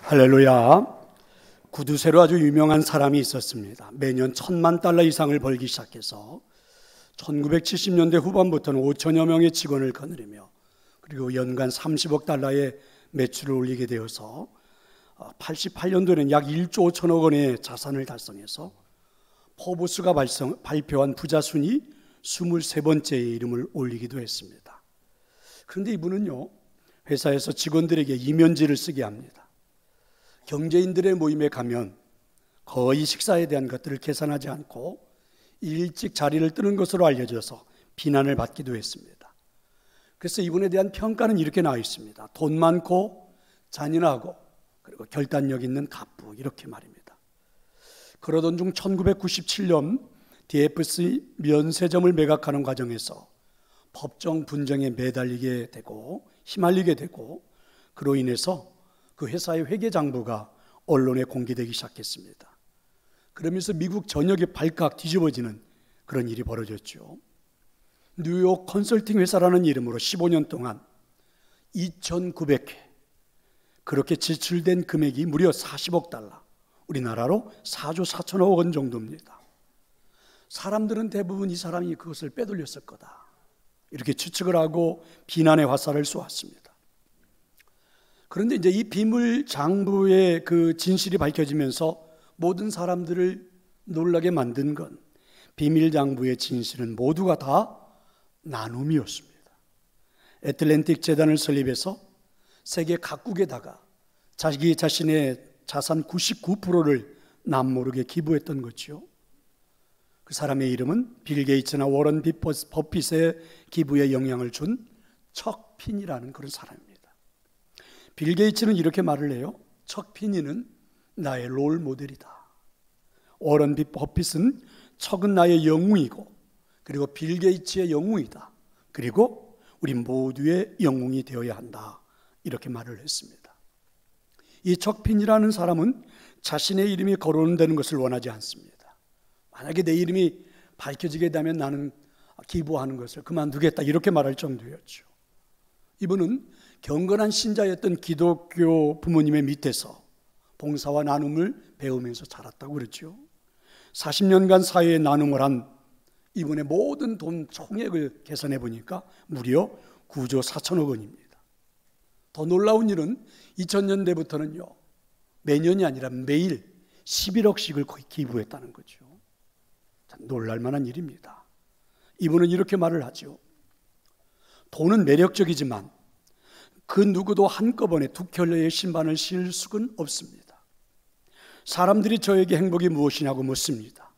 할렐루야. 구두쇠로 아주 유명한 사람이 있었습니다. 매년 $10,000,000 이상을 벌기 시작해서 1970년대 후반부터는 5천여 명의 직원을 거느리며 그리고 연간 $30억 매출을 올리게 되어서 88년도에는 약 1조 5천억 원의 자산을 달성해서 포브스가 발표한 부자 순위 23번째의 이름을 올리기도 했습니다. 그런데 이분은요, 회사에서 직원들에게 이면지를 쓰게 합니다. 경제인들의 모임에 가면 거의 식사에 대한 것들을 계산하지 않고 일찍 자리를 뜨는 것으로 알려져서 비난을 받기도 했습니다. 그래서 이분에 대한 평가는 이렇게 나와 있습니다. 돈 많고 잔인하고 그리고 결단력 있는 갑부, 이렇게 말입니다. 그러던 중 1997년 DFC 면세점을 매각하는 과정에서 법정 분쟁에 매달리게 되고 휘말리게 되고, 그로 인해서 그 회사의 회계장부가 언론에 공개되기 시작했습니다. 그러면서 미국 전역이 발칵 뒤집어지는 그런 일이 벌어졌죠. 뉴욕 컨설팅 회사라는 이름으로 15년 동안 2,900회, 그렇게 지출된 금액이 무려 $40억, 우리나라로 4조 4천억 원 정도입니다. 사람들은 대부분 이 사람이 그것을 빼돌렸을 거다, 이렇게 추측을 하고 비난의 화살을 쏘았습니다. 그런데 이제 이 비밀 장부의 그 진실이 밝혀지면서 모든 사람들을 놀라게 만든 건, 비밀 장부의 진실은 모두가 다 나눔이었습니다. 애틀랜틱 재단을 설립해서 세계 각국에다가 자기 자신의 자산 99%를 남모르게 기부했던 거죠. 그 사람의 이름은 빌 게이츠나 워런 버핏의 기부에 영향을 준 척 피니라는 그런 사람입니다. 빌 게이츠는 이렇게 말을 해요. 척 피니는 나의 롤 모델이다. 워런 버핏은 척은 나의 영웅이고, 그리고 빌 게이츠의 영웅이다. 그리고 우리 모두의 영웅이 되어야 한다, 이렇게 말을 했습니다. 이 척 피니라는 사람은 자신의 이름이 거론되는 것을 원하지 않습니다. 만약에 내 이름이 밝혀지게 되면 나는 기부하는 것을 그만두겠다, 이렇게 말할 정도였죠. 이분은 경건한 신자였던 기독교 부모님의 밑에서 봉사와 나눔을 배우면서 자랐다고 그랬죠. 40년간 사회에 나눔을 한 이분의 모든 돈 총액을 계산해 보니까 무려 9조 4천억 원입니다. 더 놀라운 일은 2000년대부터는요, 매년이 아니라 매일 11억씩을 거의 기부했다는 거죠. 참 놀랄만한 일입니다. 이분은 이렇게 말을 하죠. 돈은 매력적이지만 그 누구도 한꺼번에 두 켤레의 신반을 실 수는 없습니다. 사람들이 저에게 행복이 무엇이냐고 묻습니다.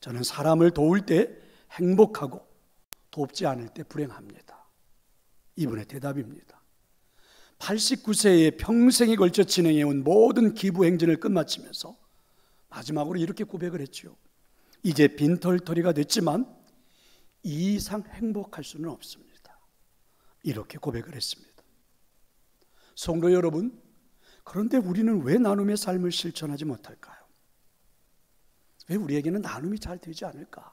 저는 사람을 도울 때 행복하고 돕지 않을 때 불행합니다. 이분의 대답입니다. 89세에 평생에 걸쳐 진행해온 모든 기부 행진을 끝마치면서 마지막으로 이렇게 고백을 했죠. 이제 빈털터리가 됐지만 이 이상 행복할 수는 없습니다. 이렇게 고백을 했습니다. 성도 여러분, 그런데 우리는 왜 나눔의 삶을 실천하지 못할까요? 왜 우리에게는 나눔이 잘 되지 않을까?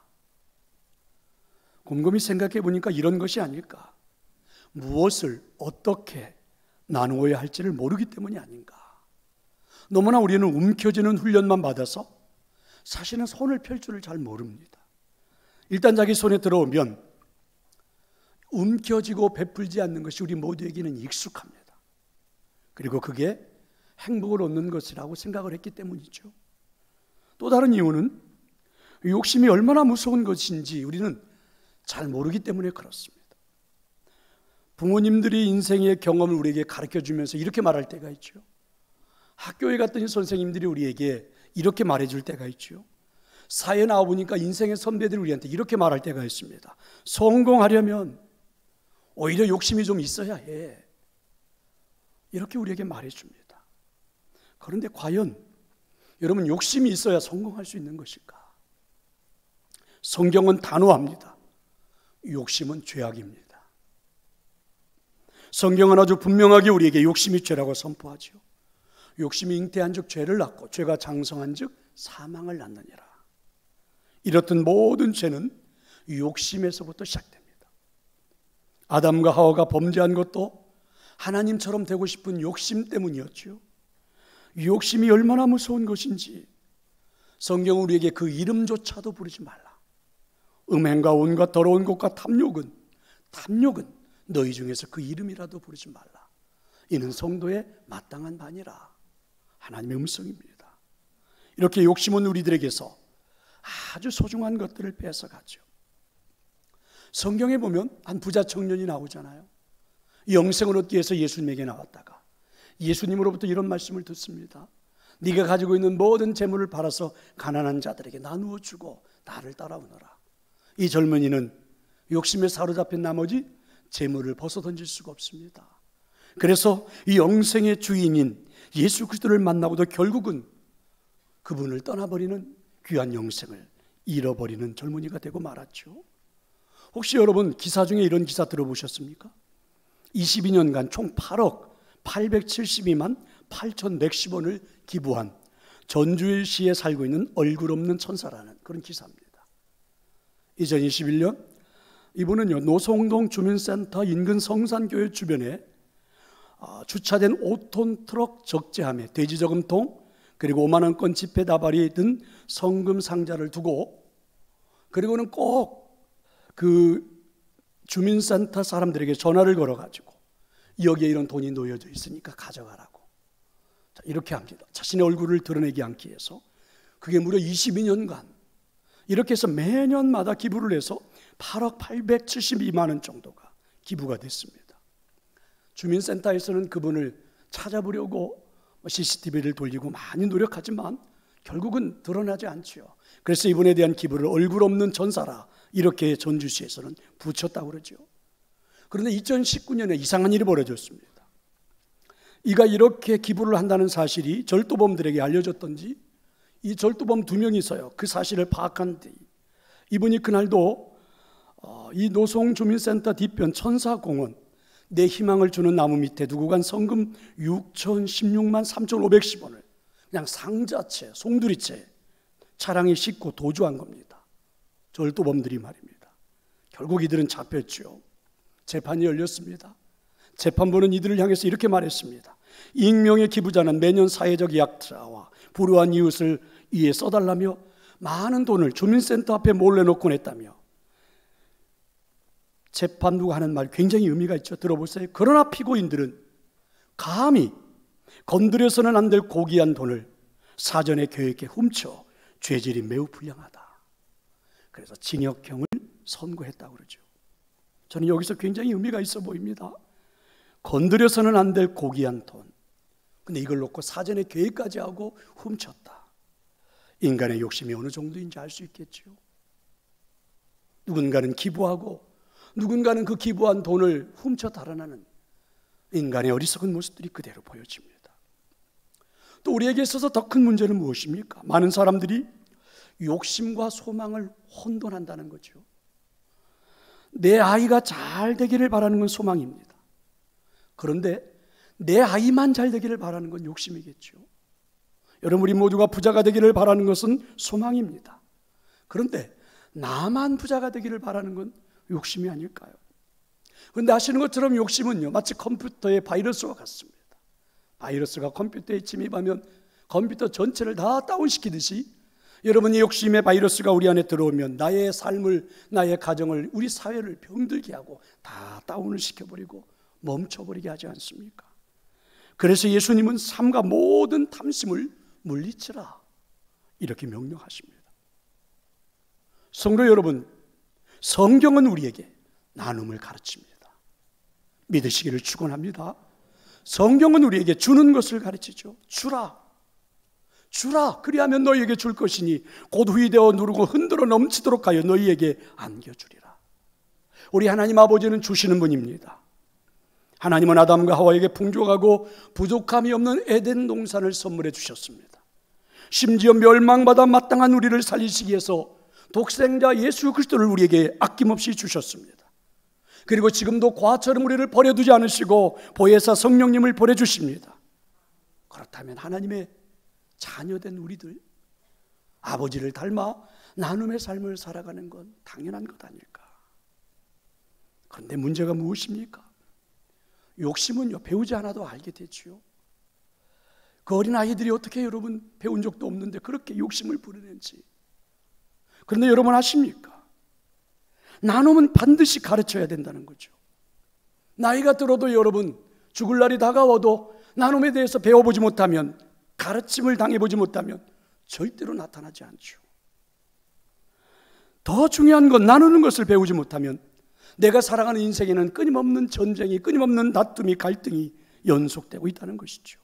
곰곰이 생각해 보니까 이런 것이 아닐까? 무엇을 어떻게 나누어야 할지를 모르기 때문이 아닌가? 너무나 우리는 움켜쥐는 훈련만 받아서 사실은 손을 펼 줄을 잘 모릅니다. 일단 자기 손에 들어오면 움켜쥐고 베풀지 않는 것이 우리 모두에게는 익숙합니다. 그리고 그게 행복을 얻는 것이라고 생각을 했기 때문이죠. 또 다른 이유는 욕심이 얼마나 무서운 것인지 우리는 잘 모르기 때문에 그렇습니다. 부모님들이 인생의 경험을 우리에게 가르쳐주면서 이렇게 말할 때가 있죠. 학교에 갔더니 선생님들이 우리에게 이렇게 말해줄 때가 있죠. 사회에 나와보니까 인생의 선배들이 우리한테 이렇게 말할 때가 있습니다. 성공하려면 오히려 욕심이 좀 있어야 해, 이렇게 우리에게 말해줍니다. 그런데 과연 여러분, 욕심이 있어야 성공할 수 있는 것일까? 성경은 단호합니다. 욕심은 죄악입니다. 성경은 아주 분명하게 우리에게 욕심이 죄라고 선포하죠. 욕심이 잉태한 즉 죄를 낳고 죄가 장성한 즉 사망을 낳느니라. 이렇듯 모든 죄는 욕심에서부터 시작됩니다. 아담과 하와가 범죄한 것도 하나님처럼 되고 싶은 욕심 때문이었죠. 욕심이 얼마나 무서운 것인지 성경은 우리에게 그 이름조차도 부르지 말라. 음행과 온갖 더러운 것과 탐욕은 너희 중에서 그 이름이라도 부르지 말라. 이는 성도의 마땅한 반이라. 하나님의 음성입니다. 이렇게 욕심은 우리들에게서 아주 소중한 것들을 뺏어가죠. 성경에 보면 한 부자 청년이 나오잖아요. 영생을 얻기 위해서 예수님에게 나왔다가 예수님으로부터 이런 말씀을 듣습니다. 네가 가지고 있는 모든 재물을 팔아서 가난한 자들에게 나누어 주고 나를 따라오너라. 이 젊은이는 욕심에 사로잡힌 나머지 재물을 벗어던질 수가 없습니다. 그래서 이 영생의 주인인 예수 그리스도를 만나고도 결국은 그분을 떠나버리는 귀한 영생을 잃어버리는 젊은이가 되고 말았죠. 혹시 여러분 기사 중에 이런 기사 들어보셨습니까? 22년간 총 8억 872만 8,110원을 기부한 전주시에 살고 있는 얼굴 없는 천사라는 그런 기사입니다. 2021년 이분은요, 노송동 주민센터 인근 성산교회 주변에 주차된 5톤 트럭 적재함에 돼지저금통 그리고 5만 원권 지폐 다발이 든 성금 상자를 두고, 그리고는 꼭 그 주민센터 사람들에게 전화를 걸어가지고 여기에 이런 돈이 놓여져 있으니까 가져가라고 이렇게 합니다. 자신의 얼굴을 드러내지 않기 위해서. 그게 무려 22년간 이렇게 해서 매년마다 기부를 해서 8억 872만 원 정도가 기부가 됐습니다. 주민센터에서는 그분을 찾아보려고 CCTV를 돌리고 많이 노력하지만 결국은 드러나지 않지요. 그래서 이분에 대한 기부를 얼굴 없는 전사라 이렇게 전주시에서는 붙였다고 그러죠. 그런데 2019년에 이상한 일이 벌어졌습니다. 이가 이렇게 기부를 한다는 사실이 절도범들에게 알려졌던지 이 절도범 2명이서요 그 사실을 파악한 뒤 이분이 그날도 이 노송주민센터 뒤편 천사공원 내 희망을 주는 나무 밑에 두고 간 성금 6,016만 3,510원을 그냥 상자채, 송두리채 차량에 싣고 도주한 겁니다. 절도범들이 말입니다. 결국 이들은 잡혔죠. 재판이 열렸습니다. 재판부는 이들을 향해서 이렇게 말했습니다. 익명의 기부자는 매년 사회적 약자와 불우한 이웃을 위해 써달라며 많은 돈을 주민센터 앞에 몰래 놓곤 했다며. 재판부가 하는 말 굉장히 의미가 있죠. 들어보세요. 그러나 피고인들은 감히 건드려서는 안 될 고귀한 돈을 사전에 계획해 훔쳐 죄질이 매우 불량하다. 그래서 징역형을 선고했다고 그러죠. 저는 여기서 굉장히 의미가 있어 보입니다. 건드려서는 안 될 고귀한 돈, 근데 이걸 놓고 사전에 계획까지 하고 훔쳤다. 인간의 욕심이 어느 정도인지 알 수 있겠죠. 누군가는 기부하고 누군가는 그 기부한 돈을 훔쳐 달아나는 인간의 어리석은 모습들이 그대로 보여집니다. 또 우리에게 있어서 더 큰 문제는 무엇입니까? 많은 사람들이 욕심과 소망을 혼돈한다는 거죠. 내 아이가 잘 되기를 바라는 건 소망입니다. 그런데 내 아이만 잘 되기를 바라는 건 욕심이겠죠. 여러분, 우리 모두가 부자가 되기를 바라는 것은 소망입니다. 그런데 나만 부자가 되기를 바라는 건 욕심이 아닐까요? 그런데 아시는 것처럼 욕심은요 마치 컴퓨터의 바이러스와 같습니다. 바이러스가 컴퓨터에 침입하면 컴퓨터 전체를 다 다운시키듯이 여러분의 욕심의 바이러스가 우리 안에 들어오면 나의 삶을, 나의 가정을, 우리 사회를 병들게 하고 다 다운을 시켜버리고 멈춰버리게 하지 않습니까? 그래서 예수님은 삶과 모든 탐심을 물리치라 이렇게 명령하십니다. 성도 여러분, 성경은 우리에게 나눔을 가르칩니다. 믿으시기를 축원합니다. 성경은 우리에게 주는 것을 가르치죠. 주라, 그리하면 너희에게 줄 것이니 곧 후이되어 누르고 흔들어 넘치도록 하여 너희에게 안겨주리라. 우리 하나님 아버지는 주시는 분입니다. 하나님은 아담과 하와에게 풍족하고 부족함이 없는 에덴 동산을 선물해 주셨습니다. 심지어 멸망받아 마땅한 우리를 살리시기 위해서 독생자 예수 그리스도를 우리에게 아낌없이 주셨습니다. 그리고 지금도 과처럼 우리를 버려두지 않으시고 보혜사 성령님을 보내주십니다. 그렇다면 하나님의 자녀된 우리들, 아버지를 닮아 나눔의 삶을 살아가는 건 당연한 것 아닐까? 그런데 문제가 무엇입니까? 욕심은요 배우지 않아도 알게 되지요. 그 어린아이들이 어떻게 여러분 배운 적도 없는데 그렇게 욕심을 부리는지. 그런데 여러분 아십니까? 나눔은 반드시 가르쳐야 된다는 거죠. 나이가 들어도 여러분 죽을 날이 다가와도 나눔에 대해서 배워보지 못하면, 가르침을 당해보지 못하면 절대로 나타나지 않죠. 더 중요한 건 나누는 것을 배우지 못하면 내가 살아가는 인생에는 끊임없는 전쟁이, 끊임없는 다툼이, 갈등이 연속되고 있다는 것이죠.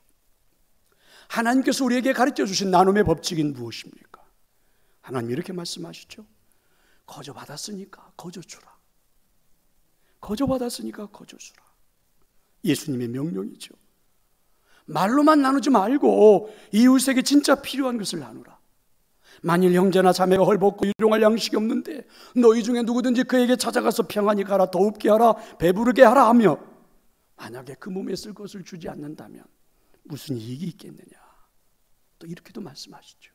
하나님께서 우리에게 가르쳐 주신 나눔의 법칙은 무엇입니까? 하나님 이렇게 말씀하시죠. 거저 받았으니까 거저 주라. 거저 받았으니까 거저 주라. 예수님의 명령이죠. 말로만 나누지 말고 이웃에게 진짜 필요한 것을 나누라. 만일 형제나 자매가 헐벗고 일용할 양식이 없는데 너희 중에 누구든지 그에게 찾아가서 평안히 가라, 더웁게 하라, 배부르게 하라 하며 만약에 그 몸에 쓸 것을 주지 않는다면 무슨 이익이 있겠느냐. 또 이렇게도 말씀하시죠.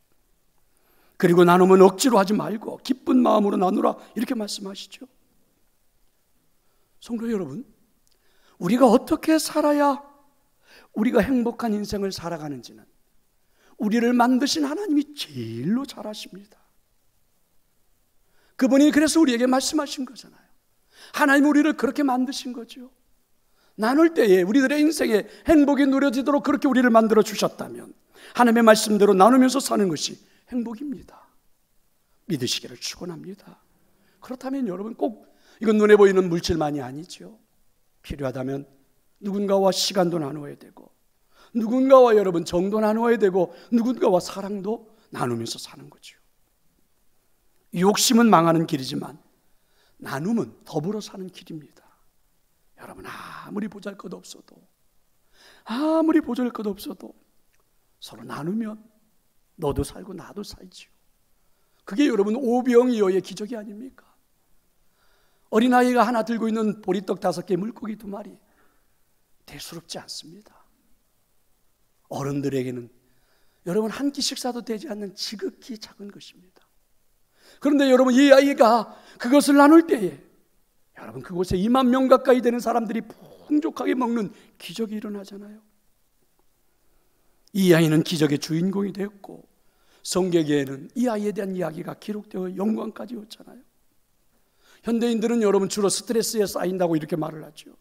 그리고 나누면 억지로 하지 말고 기쁜 마음으로 나누라, 이렇게 말씀하시죠. 성도 여러분, 우리가 어떻게 살아야 우리가 행복한 인생을 살아가는지는 우리를 만드신 하나님이 제일로 잘 아십니다. 그분이 그래서 우리에게 말씀하신 거잖아요. 하나님 우리를 그렇게 만드신 거죠. 나눌 때에 우리들의 인생에 행복이 누려지도록 그렇게 우리를 만들어 주셨다면 하나님의 말씀대로 나누면서 사는 것이 행복입니다. 믿으시기를 축원합니다. 그렇다면 여러분 꼭 이건 눈에 보이는 물질만이 아니죠. 필요하다면 누군가와 시간도 나누어야 되고, 누군가와 여러분 정도 나누어야 되고, 누군가와 사랑도 나누면서 사는 거죠. 욕심은 망하는 길이지만 나눔은 더불어 사는 길입니다. 여러분 아무리 보잘것없어도 서로 나누면 너도 살고 나도 살지요. 그게 여러분 오병이어의 기적이 아닙니까? 어린아이가 하나 들고 있는 보리떡 5개, 물고기 2마리 대수롭지 않습니다. 어른들에게는 여러분 한 끼 식사도 되지 않는 지극히 작은 것입니다. 그런데 여러분 이 아이가 그것을 나눌 때에 여러분 그곳에 2만 명 가까이 되는 사람들이 풍족하게 먹는 기적이 일어나잖아요. 이 아이는 기적의 주인공이 되었고 성경에는 이 아이에 대한 이야기가 기록되어 영광까지 왔잖아요. 현대인들은 여러분 주로 스트레스에 쌓인다고 이렇게 말을 하죠.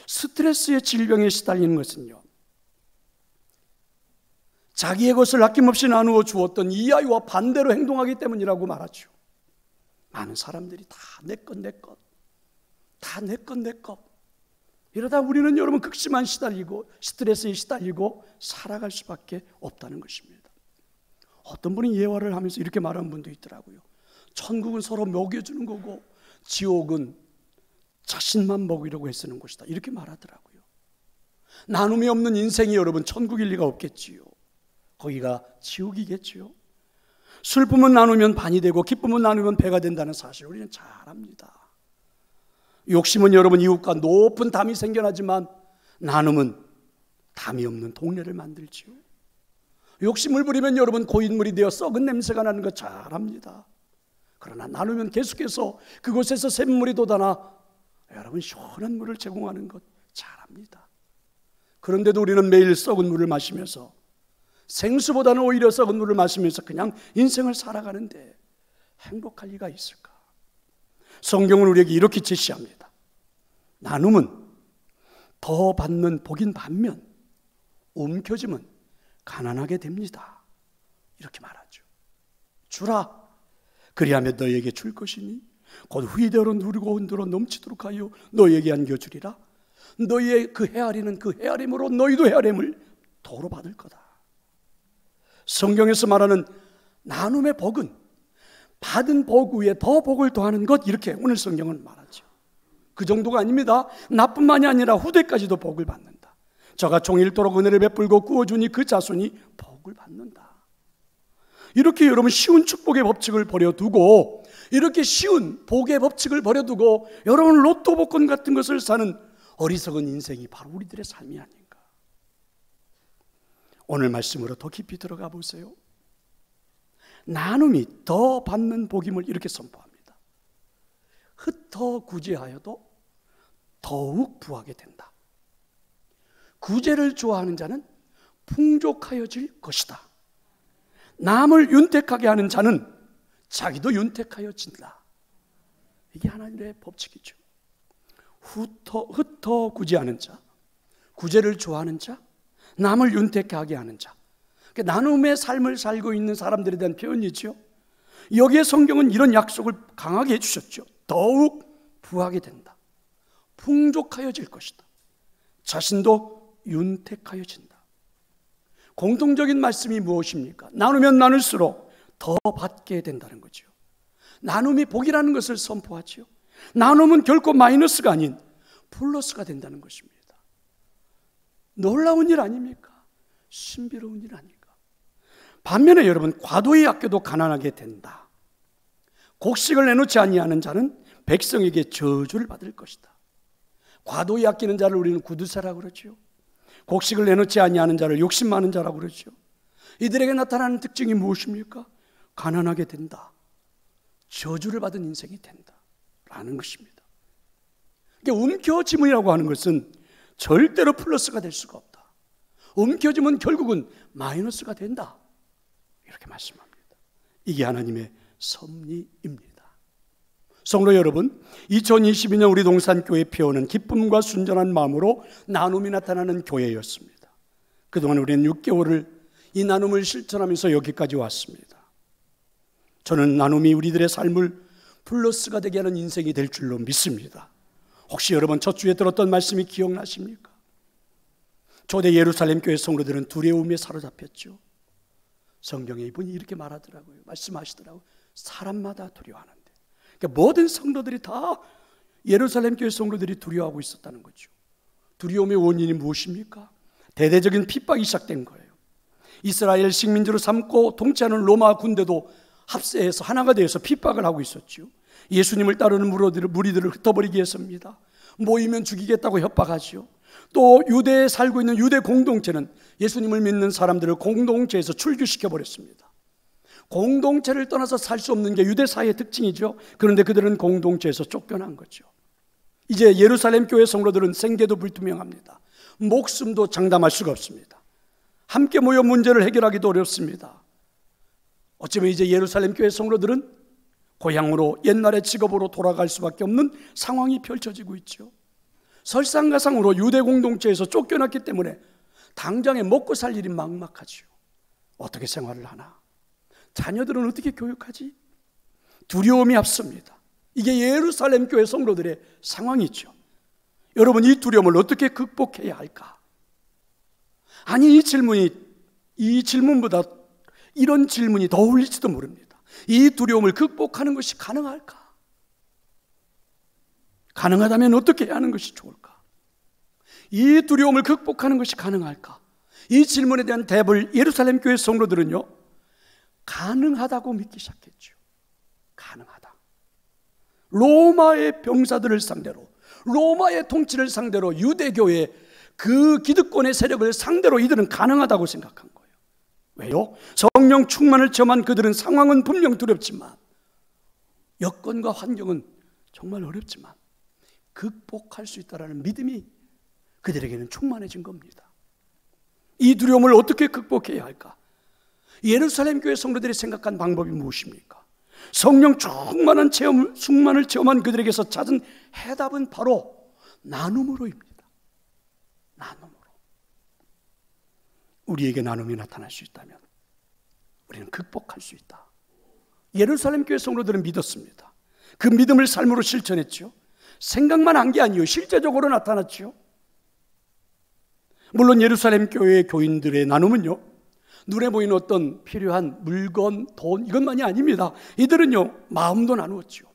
스트레스의 질병에 시달리는 것은요, 자기의 것을 아낌없이 나누어 주었던 이 아이와 반대로 행동하기 때문이라고 말하죠. 많은 사람들이 다 내 것 내 것, 다 내 것 내 것, 이러다 우리는 여러분 극심한 스트레스에 시달리고 살아갈 수밖에 없다는 것입니다. 어떤 분이 예화를 하면서 이렇게 말하는 분도 있더라고요. 천국은 서로 먹여주는 거고 지옥은 자신만 먹이려고 애쓰는 곳이다, 이렇게 말하더라고요. 나눔이 없는 인생이 여러분 천국일 리가 없겠지요. 거기가 지옥이겠지요. 슬픔은 나누면 반이 되고 기쁨은 나누면 배가 된다는 사실 우리는 잘 압니다. 욕심은 여러분 이웃과 높은 담이 생겨나지만 나눔은 담이 없는 동네를 만들지요. 욕심을 부리면 여러분 고인물이 되어 썩은 냄새가 나는 거 잘 압니다. 그러나 나누면 계속해서 그곳에서 샘물이 돋아나 여러분 시원한 물을 제공하는 것 잘 압니다. 그런데도 우리는 매일 썩은 물을 마시면서, 생수보다는 오히려 썩은 물을 마시면서 그냥 인생을 살아가는데 행복할 리가 있을까? 성경은 우리에게 이렇게 제시합니다. 나눔은 더 받는 복인 반면 움켜짐은 가난하게 됩니다. 이렇게 말하죠. 주라, 그리하면 너에게 줄 것이니 곧 후이대로 누리고 온도로 넘치도록 하여 너에게 안겨주리라. 너희의 그 헤아리는 그 헤아림으로 너희도 헤아림을 도로 받을 거다. 성경에서 말하는 나눔의 복은 받은 복 위에 더 복을 더하는 것, 이렇게 오늘 성경은 말하죠. 그 정도가 아닙니다. 나뿐만이 아니라 후대까지도 복을 받는다. 저가 종일토록 은혜를 베풀고 구워주니 그 자손이 복을 받는다. 이렇게 여러분 쉬운 축복의 법칙을 버려두고, 이렇게 쉬운 복의 법칙을 버려두고 여러분 로또 복권 같은 것을 사는 어리석은 인생이 바로 우리들의 삶이 아닌가. 오늘 말씀으로 더 깊이 들어가 보세요. 나눔이 더 받는 복임을 이렇게 선포합니다. 흩어 구제하여도 더욱 부하게 된다. 구제를 좋아하는 자는 풍족하여질 것이다. 남을 윤택하게 하는 자는 자기도 윤택하여진다. 이게 하나님의 법칙이죠. 흩어 구제하는 자, 구제를 좋아하는 자, 남을 윤택하게 하는 자, 나눔의 삶을 살고 있는 사람들에 대한 표현이죠. 여기에 성경은 이런 약속을 강하게 해주셨죠. 더욱 부하게 된다. 풍족하여질 것이다. 자신도 윤택하여진다. 공통적인 말씀이 무엇입니까? 나누면 나눌수록 더 받게 된다는 거죠. 나눔이 복이라는 것을 선포하죠. 나눔은 결코 마이너스가 아닌 플러스가 된다는 것입니다. 놀라운 일 아닙니까? 신비로운 일 아닙니까? 반면에 여러분, 과도히 아껴도 가난하게 된다. 곡식을 내놓지 아니하는 자는 백성에게 저주를 받을 것이다. 과도히 아끼는 자를 우리는 구두쇠라고 그러죠. 곡식을 내놓지 아니하는 자를 욕심 많은 자라고 그러죠. 이들에게 나타나는 특징이 무엇입니까? 가난하게 된다. 저주를 받은 인생이 된다 라는 것입니다. 움켜짐이라고 하는 것은 절대로 플러스가 될 수가 없다. 움켜짐은 결국은 마이너스가 된다, 이렇게 말씀합니다. 이게 하나님의 섭리입니다. 성도 여러분, 2022년 우리 동산교회 표어는 기쁨과 순전한 마음으로 나눔이 나타나는 교회였습니다. 그동안 우리는 6개월을 이 나눔을 실천하면서 여기까지 왔습니다. 저는 나눔이 우리들의 삶을 플러스가 되게 하는 인생이 될 줄로 믿습니다. 혹시 여러분 첫 주에 들었던 말씀이 기억나십니까? 초대 예루살렘 교회 성도들은 두려움에 사로잡혔죠. 성경에 이분이 이렇게 말하더라고요. 말씀하시더라고요. 사람마다 두려워하는데. 그러니까 모든 성도들이 다 예루살렘 교회 성도들이 두려워하고 있었다는 거죠. 두려움의 원인이 무엇입니까? 대대적인 핍박이 시작된 거예요. 이스라엘 식민지로 삼고 통치하는 로마 군대도 합세해서 하나가 되어서 핍박을 하고 있었죠. 예수님을 따르는 무리들을 흩어버리기 위해서입니다. 모이면 죽이겠다고 협박하죠. 또 유대에 살고 있는 유대 공동체는 예수님을 믿는 사람들을 공동체에서 출교시켜버렸습니다. 공동체를 떠나서 살 수 없는 게 유대 사회의 특징이죠. 그런데 그들은 공동체에서 쫓겨난 거죠. 이제 예루살렘 교회 성도들은 생계도 불투명합니다. 목숨도 장담할 수가 없습니다. 함께 모여 문제를 해결하기도 어렵습니다. 어쩌면 이제 예루살렘 교회 성도들은 고향으로 옛날의 직업으로 돌아갈 수밖에 없는 상황이 펼쳐지고 있죠. 설상가상으로 유대 공동체에서 쫓겨났기 때문에 당장에 먹고 살 일이 막막하죠. 어떻게 생활을 하나? 자녀들은 어떻게 교육하지? 두려움이 앞섭니다. 이게 예루살렘 교회 성도들의 상황이죠. 여러분, 이 두려움을 어떻게 극복해야 할까? 아니, 이 질문보다 이런 질문이 더 어울릴지도 모릅니다. 이 두려움을 극복하는 것이 가능할까? 가능하다면 어떻게 해야 하는 것이 좋을까? 이 두려움을 극복하는 것이 가능할까? 이 질문에 대한 답을 예루살렘 교회 성도들은요, 가능하다고 믿기 시작했죠. 가능하다. 로마의 병사들을 상대로, 로마의 통치를 상대로, 유대교의 그 기득권의 세력을 상대로 이들은 가능하다고 생각한 거예요. 왜요? 성령 충만을 체험한 그들은 상황은 분명 두렵지만, 여건과 환경은 정말 어렵지만 극복할 수 있다는 믿음이 그들에게는 충만해진 겁니다. 이 두려움을 어떻게 극복해야 할까? 예루살렘 교회 성도들이 생각한 방법이 무엇입니까? 성령 충만을 체험한 그들에게서 찾은 해답은 바로 나눔으로입니다. 나눔으로. 우리에게 나눔이 나타날 수 있다면 우리는 극복할 수 있다. 예루살렘 교회 성도들은 믿었습니다. 그 믿음을 삶으로 실천했죠. 생각만 한 게 아니에요. 실제적으로 나타났죠. 물론 예루살렘 교회의 교인들의 나눔은요, 눈에 보이는 어떤 필요한 물건, 돈, 이것만이 아닙니다. 이들은요, 마음도 나누었죠.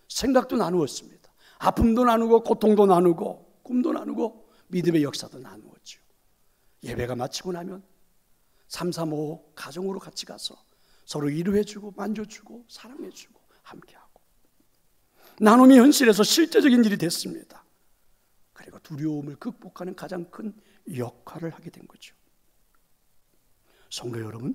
생각도 나누었습니다. 아픔도 나누고, 고통도 나누고, 꿈도 나누고, 믿음의 역사도 나누었죠. 예배가 마치고 나면 335 가정으로 같이 가서 서로 위로해주고, 만져주고, 사랑해주고, 함께하고. 나눔이 현실에서 실제적인 일이 됐습니다. 그리고 두려움을 극복하는 가장 큰 역할을 하게 된 거죠. 성도 여러분,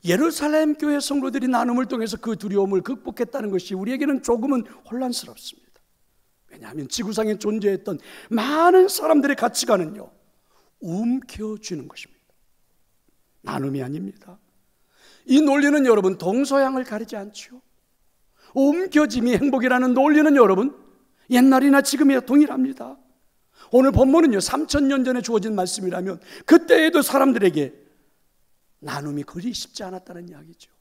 예루살렘 교회 성도들이 나눔을 통해서 그 두려움을 극복했다는 것이 우리에게는 조금은 혼란스럽습니다. 왜냐하면 지구상에 존재했던 많은 사람들의 가치관은요, 움켜쥐는 것입니다. 나눔이 아닙니다. 이 논리는 여러분 동서양을 가리지 않죠. 옮겨짐이 행복이라는 논리는 여러분 옛날이나 지금이야 동일합니다. 오늘 본문은요 3000년 전에 주어진 말씀이라면 그때에도 사람들에게 나눔이 그리 쉽지 않았다는 이야기죠.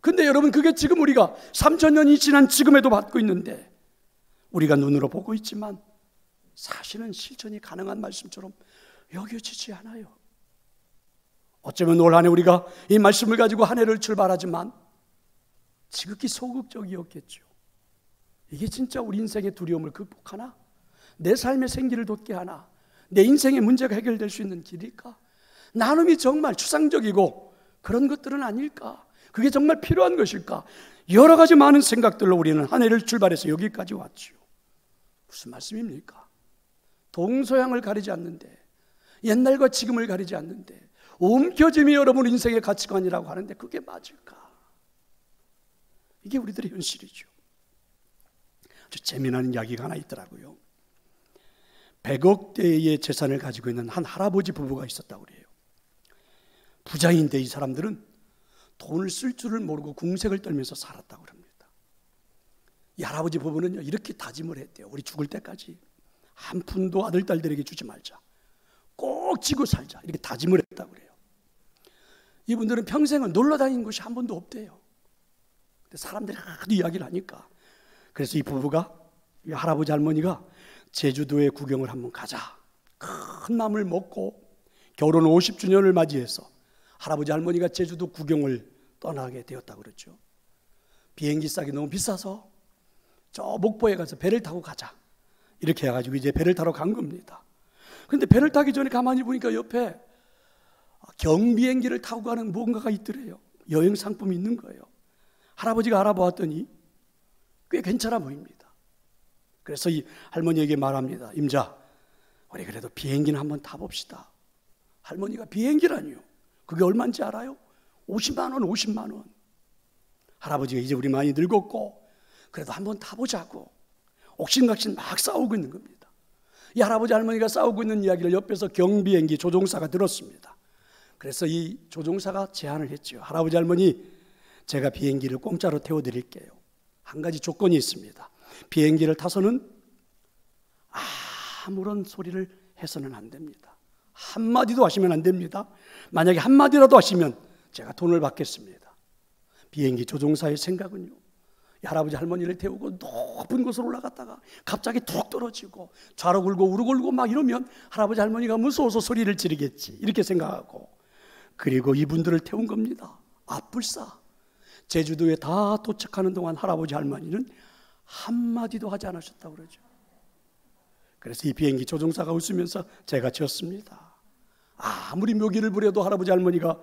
근데 여러분 그게 지금 우리가 3000년이 지난 지금에도 받고 있는데 우리가 눈으로 보고 있지만 사실은 실천이 가능한 말씀처럼 여겨지지 않아요. 어쩌면 올 한 해 우리가 이 말씀을 가지고 한 해를 출발하지만 지극히 소극적이었겠죠. 이게 진짜 우리 인생의 두려움을 극복하나? 내 삶의 생기를 돋게 하나? 내 인생의 문제가 해결될 수 있는 길일까? 나눔이 정말 추상적이고 그런 것들은 아닐까? 그게 정말 필요한 것일까? 여러 가지 많은 생각들로 우리는 한 해를 출발해서 여기까지 왔죠. 무슨 말씀입니까? 동서양을 가리지 않는데, 옛날과 지금을 가리지 않는데 옮겨짐이 여러분 인생의 가치관이라고 하는데 그게 맞을까? 이게 우리들의 현실이죠. 아주 재미난 이야기가 하나 있더라고요. 100억대의 재산을 가지고 있는 한 할아버지 부부가 있었다고 그래요. 부자인데 이 사람들은 돈을 쓸 줄을 모르고 궁색을 떨면서 살았다고 합니다. 이 할아버지 부부는요 이렇게 다짐을 했대요. 우리 죽을 때까지 한 푼도 아들, 딸들에게 주지 말자. 꼭 지고 살자. 이렇게 다짐을 했다고 그래요. 이분들은 평생을 놀러 다니는 곳이 한 번도 없대요. 근데 사람들이 하도 이야기를 하니까 그래서 이 부부가, 이 할아버지 할머니가 제주도에 구경을 한번 가자. 큰 마음을 먹고 결혼 50주년을 맞이해서 할아버지 할머니가 제주도 구경을 떠나게 되었다고 그랬죠. 비행기 싸기 너무 비싸서 저 목포에 가서 배를 타고 가자. 이렇게 해가지고 이제 배를 타러 간 겁니다. 근데 배를 타기 전에 가만히 보니까 옆에 경비행기를 타고 가는 무언가가 있더래요. 여행 상품이 있는 거예요. 할아버지가 알아보았더니 꽤 괜찮아 보입니다. 그래서 이 할머니에게 말합니다. 임자, 우리 그래도 비행기는 한번 타봅시다. 할머니가 비행기라니요? 그게 얼마인지 알아요? 50만 원, 50만 원. 할아버지가 이제 우리 많이 늙었고 그래도 한번 타보자고 옥신각신 막 싸우고 있는 겁니다. 이 할아버지 할머니가 싸우고 있는 이야기를 옆에서 경비행기 조종사가 들었습니다. 그래서 이 조종사가 제안을 했죠. 할아버지 할머니, 제가 비행기를 공짜로 태워드릴게요. 한 가지 조건이 있습니다. 비행기를 타서는 아무런 소리를 해서는 안 됩니다. 한마디도 하시면 안 됩니다. 만약에 한마디라도 하시면 제가 돈을 받겠습니다. 비행기 조종사의 생각은요, 이 할아버지 할머니를 태우고 높은 곳으로 올라갔다가 갑자기 툭 떨어지고 좌로 굴고 우로 굴고 막 이러면 할아버지 할머니가 무서워서 소리를 지르겠지, 이렇게 생각하고 그리고 이분들을 태운 겁니다. 앞불싸. 제주도에 다 도착하는 동안 할아버지 할머니는 한마디도 하지 않으셨다고 그러죠. 그래서 이 비행기 조종사가 웃으면서 제가 졌습니다. 아무리 묘기를 부려도 할아버지 할머니가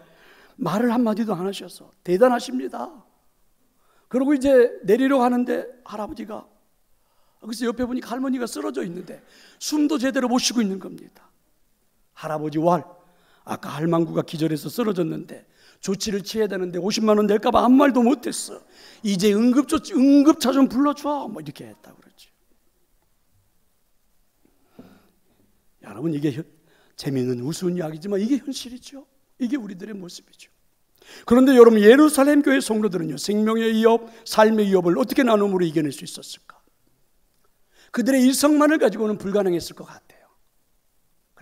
말을 한마디도 안 하셔서 대단하십니다. 그리고 이제 내리러 가는데 할아버지가, 그래서 옆에 보니까 할머니가 쓰러져 있는데 숨도 제대로 못 쉬고 있는 겁니다. 할아버지 왈, 아까 할망구가 기절해서 쓰러졌는데 조치를 취해야 되는데 50만 원 낼까 봐 아무 말도 못했어. 이제 응급차 좀 불러줘. 뭐 이렇게 했다고 그러죠. 여러분, 이게 재미있는 우스운 이야기지만 이게 현실이죠. 이게 우리들의 모습이죠. 그런데 여러분, 예루살렘 교회 성도들은요, 생명의 위협, 삶의 위협을 어떻게 나눔으로 이겨낼 수 있었을까? 그들의 일성만을 가지고는 불가능했을 것 같아요.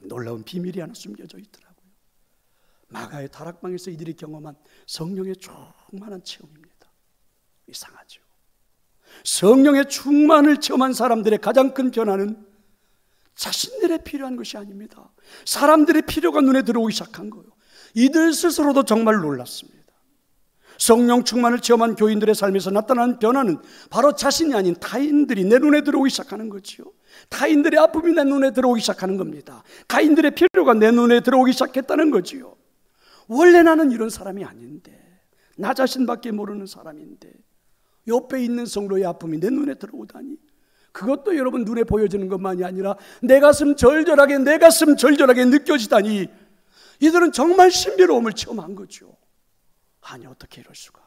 놀라운 비밀이 하나 숨겨져 있더라고요. 마가의 다락방에서 이들이 경험한 성령의 충만한 체험입니다. 이상하죠. 성령의 충만을 체험한 사람들의 가장 큰 변화는 자신들의 필요한 것이 아닙니다. 사람들의 필요가 눈에 들어오기 시작한 거예요. 이들 스스로도 정말 놀랐습니다. 성령 충만을 체험한 교인들의 삶에서 나타나는 변화는 바로 자신이 아닌 타인들이 내 눈에 들어오기 시작하는 거지요. 타인들의 아픔이 내 눈에 들어오기 시작하는 겁니다. 타인들의 필요가 내 눈에 들어오기 시작했다는 거지요. 원래 나는 이런 사람이 아닌데, 나 자신밖에 모르는 사람인데 옆에 있는 성도의 아픔이 내 눈에 들어오다니, 그것도 여러분 눈에 보여지는 것만이 아니라 내 가슴 절절하게 느껴지다니, 이들은 정말 신비로움을 체험한 거죠. 아니, 어떻게 이럴 수가.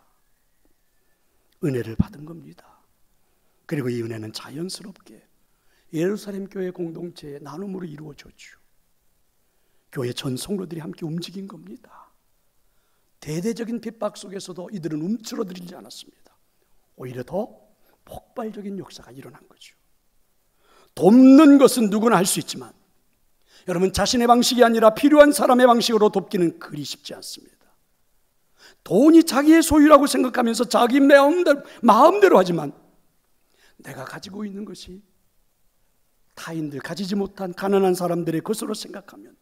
은혜를 받은 겁니다. 그리고 이 은혜는 자연스럽게 예루살렘 교회 공동체의 나눔으로 이루어졌죠. 교회 전 성도들이 함께 움직인 겁니다. 대대적인 핍박 속에서도 이들은 움츠러들지 않았습니다. 오히려 더 폭발적인 역사가 일어난 거죠. 돕는 것은 누구나 할 수 있지만 여러분, 자신의 방식이 아니라 필요한 사람의 방식으로 돕기는 그리 쉽지 않습니다. 돈이 자기의 소유라고 생각하면서 자기 마음대로 하지만 내가 가지고 있는 것이 타인들, 가지지 못한 가난한 사람들의 것으로 생각하면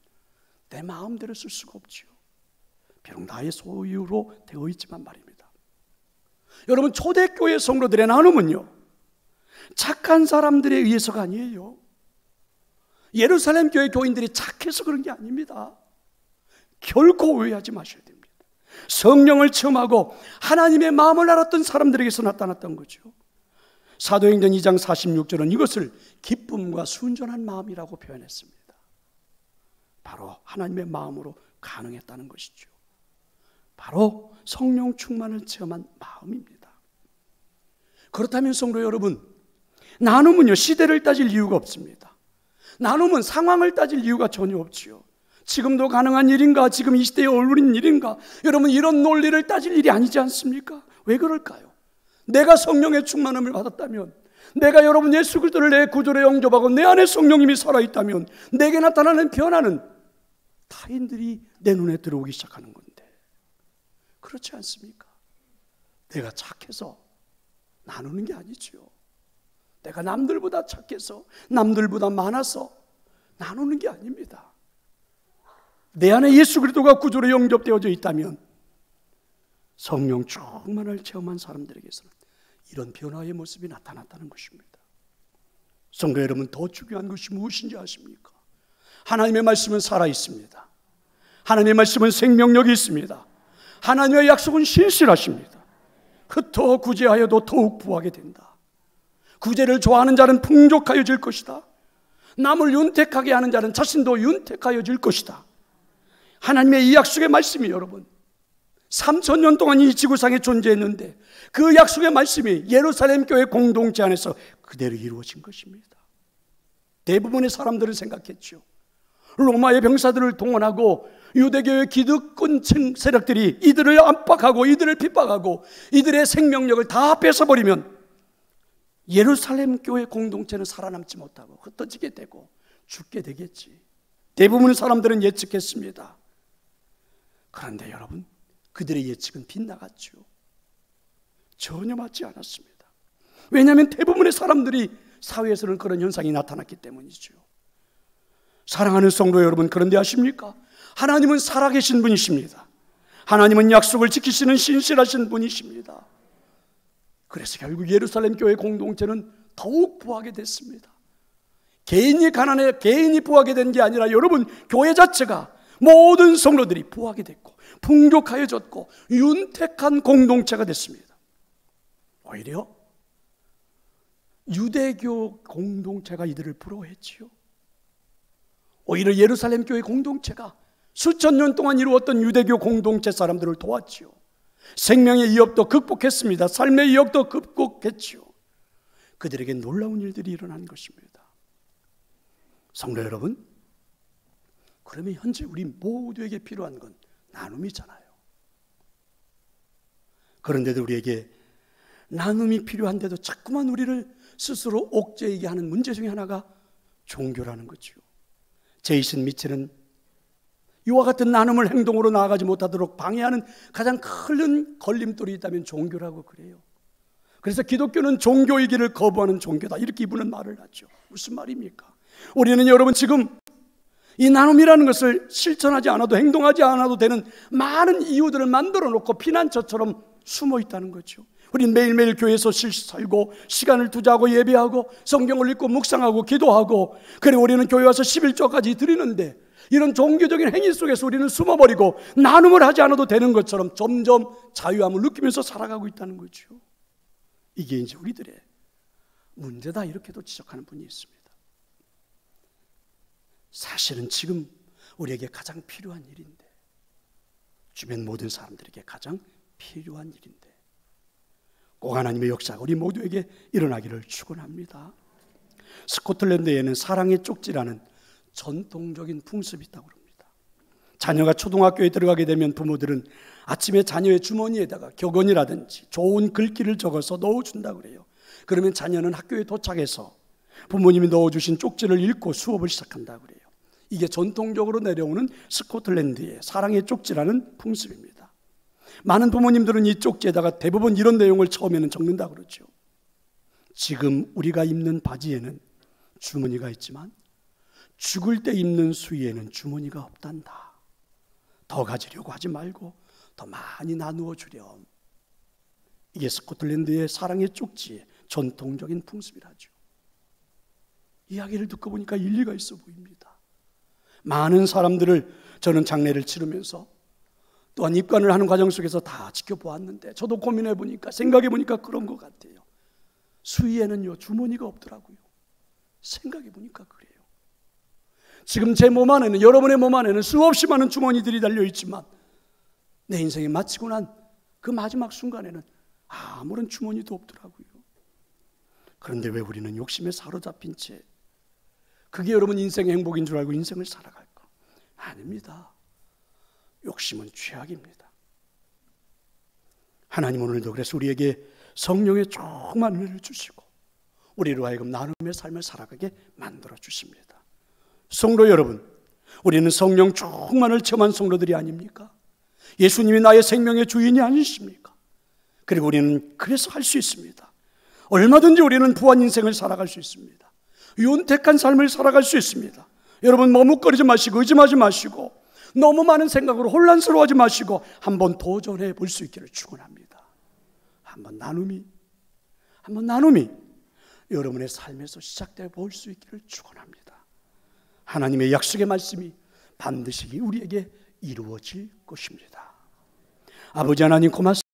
내 마음대로 쓸 수가 없지요. 비록 나의 소유로 되어 있지만 말입니다. 여러분, 초대교회 성도들의 나눔은요, 착한 사람들에 의해서가 아니에요. 예루살렘 교회 교인들이 착해서 그런 게 아닙니다. 결코 오해하지 마셔야 됩니다. 성령을 체험하고 하나님의 마음을 알았던 사람들에게서 나타났던 거죠. 사도행전 2장 46절은 이것을 기쁨과 순전한 마음이라고 표현했습니다. 바로 하나님의 마음으로 가능했다는 것이죠. 바로 성령 충만을 체험한 마음입니다. 그렇다면 성도 여러분, 나눔은요, 시대를 따질 이유가 없습니다. 나눔은 상황을 따질 이유가 전혀 없지요. 지금도 가능한 일인가? 지금 이 시대에 어울리는 일인가? 여러분, 이런 논리를 따질 일이 아니지 않습니까? 왜 그럴까요? 내가 성령의 충만함을 받았다면, 내가 여러분 예수 그리스도를 내 구주로 영접하고 내 안에 성령님이 살아있다면 내게 나타나는 변화는 타인들이 내 눈에 들어오기 시작하는 건데, 그렇지 않습니까? 내가 착해서 나누는 게 아니지요. 내가 남들보다 착해서, 남들보다 많아서 나누는 게 아닙니다. 내 안에 예수 그리스도가 구주로 영접되어져 있다면 성령 충만을 체험한 사람들에게서는 이런 변화의 모습이 나타났다는 것입니다. 성도 여러분, 더 중요한 것이 무엇인지 아십니까? 하나님의 말씀은 살아있습니다. 하나님의 말씀은 생명력이 있습니다. 하나님의 약속은 신실하십니다. 흩어 구제하여도 더욱 부하게 된다. 구제를 좋아하는 자는 풍족하여질 것이다. 남을 윤택하게 하는 자는 자신도 윤택하여질 것이다. 하나님의 이 약속의 말씀이 여러분 3000년 동안 이 지구상에 존재했는데 그 약속의 말씀이 예루살렘 교회 공동체 안에서 그대로 이루어진 것입니다. 대부분의 사람들은 생각했죠. 로마의 병사들을 동원하고 유대교의 기득권층 세력들이 이들을 압박하고 이들을 핍박하고 이들의 생명력을 다 뺏어버리면 예루살렘 교회 공동체는 살아남지 못하고 흩어지게 되고 죽게 되겠지. 대부분의 사람들은 예측했습니다. 그런데 여러분, 그들의 예측은 빗나갔죠. 전혀 맞지 않았습니다. 왜냐하면 대부분의 사람들이 사회에서는 그런 현상이 나타났기 때문이죠. 사랑하는 성도 여러분, 그런데 아십니까? 하나님은 살아계신 분이십니다. 하나님은 약속을 지키시는 신실하신 분이십니다. 그래서 결국 예루살렘 교회 공동체는 더욱 부하게 됐습니다. 개인이 가난해 개인이 부하게 된 게 아니라 여러분, 교회 자체가 모든 성도들이 부하게 됐고 풍족하여졌고 윤택한 공동체가 됐습니다. 오히려 유대교 공동체가 이들을 부러워했지요. 오히려 예루살렘 교회 공동체가 수천 년 동안 이루었던 유대교 공동체 사람들을 도왔지요. 생명의 이역도 극복했습니다. 삶의 이역도 극복했지요. 그들에게 놀라운 일들이 일어난 것입니다. 성도 여러분, 그러면 현재 우리 모두에게 필요한 건 나눔이잖아요. 그런데도 우리에게 나눔이 필요한데도 자꾸만 우리를 스스로 옥죄이게 하는 문제 중에 하나가 종교라는 거죠. 제이슨 미첼은 이와 같은 나눔을 행동으로 나아가지 못하도록 방해하는 가장 큰 걸림돌이 있다면 종교라고 그래요. 그래서 기독교는 종교이기를 거부하는 종교다, 이렇게 이분은 말을 하죠. 무슨 말입니까? 우리는 여러분 지금 이 나눔이라는 것을 실천하지 않아도, 행동하지 않아도 되는 많은 이유들을 만들어 놓고 피난처처럼 숨어 있다는 거죠. 우리는 매일매일 교회에서 살고 시간을 투자하고 예배하고 성경을 읽고 묵상하고 기도하고, 그래 우리는 교회 와서 11조까지 드리는데 이런 종교적인 행위 속에서 우리는 숨어버리고 나눔을 하지 않아도 되는 것처럼 점점 자유함을 느끼면서 살아가고 있다는 거죠. 이게 이제 우리들의 문제다, 이렇게도 지적하는 분이 있습니다. 사실은 지금 우리에게 가장 필요한 일인데, 주변 모든 사람들에게 가장 필요한 일인데, 꼭 하나님의 역사가 우리 모두에게 일어나기를 축원합니다. 스코틀랜드에는 사랑의 쪽지라는 전통적인 풍습이 있다고 합니다. 자녀가 초등학교에 들어가게 되면 부모들은 아침에 자녀의 주머니에다가 격언이라든지 좋은 글귀를 적어서 넣어준다고 그래요. 그러면 자녀는 학교에 도착해서 부모님이 넣어주신 쪽지를 읽고 수업을 시작한다고 그래요. 이게 전통적으로 내려오는 스코틀랜드의 사랑의 쪽지라는 풍습입니다. 많은 부모님들은 이 쪽지에다가 대부분 이런 내용을 처음에는 적는다고 그러죠. 지금 우리가 입는 바지에는 주머니가 있지만 죽을 때 입는 수의에는 주머니가 없단다. 더 가지려고 하지 말고 더 많이 나누어 주렴. 이게 스코틀랜드의 사랑의 쪽지의 전통적인 풍습이라죠. 이야기를 듣고 보니까 일리가 있어 보입니다. 많은 사람들을 저는 장례를 치르면서 또한 입관을 하는 과정 속에서 다 지켜보았는데 저도 고민해 보니까 생각해 보니까 그런 것 같아요. 수의에는요 주머니가 없더라고요. 생각해 보니까 그래요. 지금 제 몸 안에는, 여러분의 몸 안에는 수없이 많은 주머니들이 달려있지만 내 인생이 마치고 난 그 마지막 순간에는 아무런 주머니도 없더라고요. 그런데 왜 우리는 욕심에 사로잡힌 채 그게 여러분 인생의 행복인 줄 알고 인생을 살아갈까? 아닙니다. 욕심은 죄악입니다. 하나님 오늘도 그래서 우리에게 성령의 충만한 은혜를 주시고 우리로 하여금 나눔의 삶을 살아가게 만들어 주십니다. 성도 여러분, 우리는 성령 충만을 체험한 성도들이 아닙니까? 예수님이 나의 생명의 주인이 아니십니까? 그리고 우리는 그래서 할 수 있습니다. 얼마든지 우리는 부한 인생을 살아갈 수 있습니다. 윤택한 삶을 살아갈 수 있습니다. 여러분 머뭇거리지 마시고 의심하지 마시고 너무 많은 생각으로 혼란스러워하지 마시고 한번 도전해 볼 수 있기를 축원합니다. 한번 나눔이 여러분의 삶에서 시작되어 볼 수 있기를 축원합니다. 하나님의 약속의 말씀이 반드시 우리에게 이루어질 것입니다. 아버지 하나님 고맙습니다.